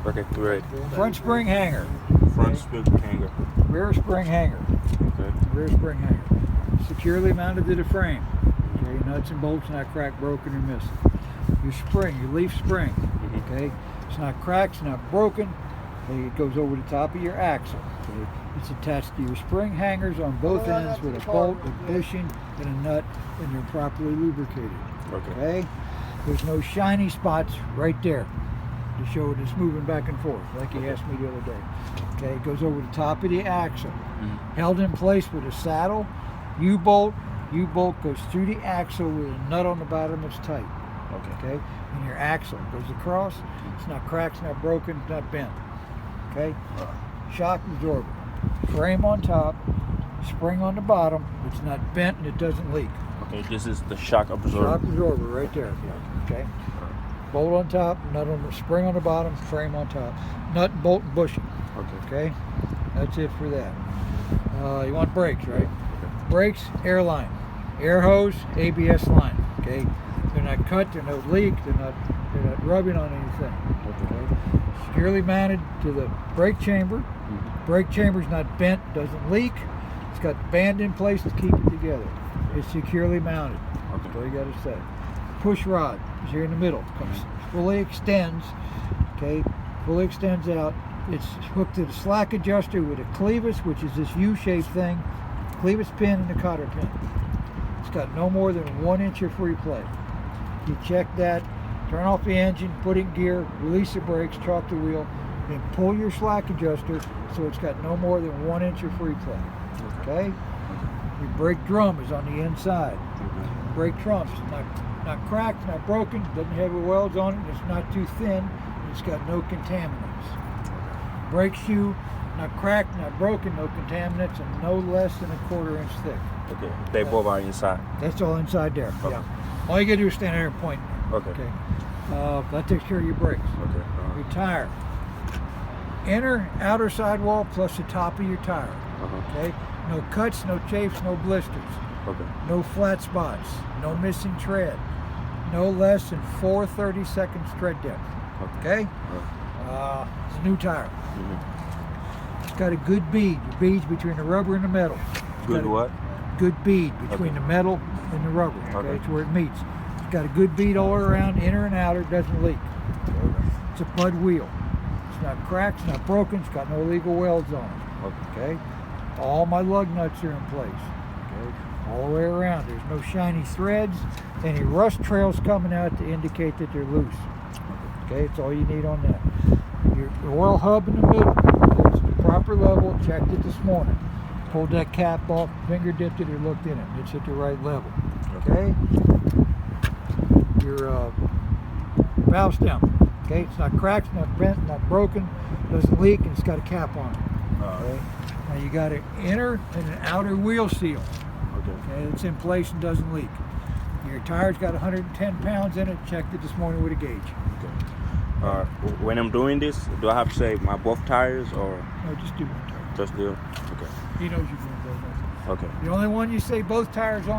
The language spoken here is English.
Ready? Okay, ready. Front spring hanger. Front spring hanger. Rear spring hanger. Okay. Rear spring hanger. Securely mounted to the frame. Okay, nuts and bolts not cracked, broken, or missing. Your spring, your leaf spring. Okay, it's not cracked, it's not broken. Okay, it goes over the top of your axle. Okay, it's attached to your spring hangers on both ends with a bolt, a bushing, and a nut, and they're properly lubricated. Okay, there's no shiny spots right there to show it's moving back and forth, like you asked me the other day. Okay, it goes over the top of the axle, held in place with a saddle, U-bolt. U-bolt goes through the axle with a nut on the bottom that's tight. Okay, and your axle goes across. It's not cracked, it's not broken, it's not bent. Okay, shock absorber, frame on top, spring on the bottom. It's not bent and it doesn't leak. Okay, this is the shock absorber. Shock absorber right there. Okay, bolt on top, nut on the spring on the bottom, frame on top, nut, bolt, and bushing. Okay, that's it for that. You want brakes, right? Brakes, air line, air hose, ABS line. Okay, they're not cut, they're no leak, they're not rubbing on anything. Okay, securely mounted to the brake chamber. Brake chamber's not bent, doesn't leak. It's got the band in place to keep it together. It's securely mounted. That's all you got to say. Push rod is here in the middle. Comes fully extends. Okay, fully extends out. It's hooked to the slack adjuster with a clevis, which is this U-shaped thing. Clevis pin and a cotter pin. It's got no more than 1 inch of free play. You check that, turn off the engine, put it in gear, release the brakes, chalk the wheel, then pull your slack adjuster so it's got no more than 1 inch of free play. Okay? Your brake drum is on the inside. Brake drum's not cracked, not broken, doesn't have welds on it, it's not too thin, it's got no contaminants. Brake shoe, not cracked, not broken, no contaminants, and no less than a 1/4 inch thick. Okay, they both are inside. That's all inside there. Okay. Yeah. All you gotta do is stand there and point. Okay. That takes care of your brakes. Okay. Your tire. Inner, outer sidewall plus the top of your tire. Okay. No cuts, no chafes, no blisters. Okay. No flat spots. No missing tread. No less than 4 30-second tread depth. Okay. It's a new tire. It's got a good bead. The bead's between the rubber and the metal. Good what? Good bead between the metal and the rubber. Okay, it's where it meets. It's got a good bead all around, inner and outer, doesn't leak. It's a Bud wheel. It's not cracked, it's not broken, it's got no illegal welds on it. Okay, all my lug nuts are in place. Okay, all the way around. There's no shiny threads, any rust trails coming out to indicate that they're loose. Okay, that's all you need on that. Your oil hub in the middle, it's the proper level. Checked it this morning. Pulled that cap off, finger dipped it, or looked in it. It's at the right level. Okay. Your valve stem. Okay, it's not cracked, it's not bent, not broken, doesn't leak, and it's got a cap on it. Okay. Now you got an inner and an outer wheel seal. Okay, it's in place and doesn't leak. Your tire's got 110 pounds in it. Checked it this morning with a gauge. When I'm doing this, do I have to say my both tires or? No, just do one tire. Just do. Okay. He knows you're doing both. Okay. The only one you say both tires on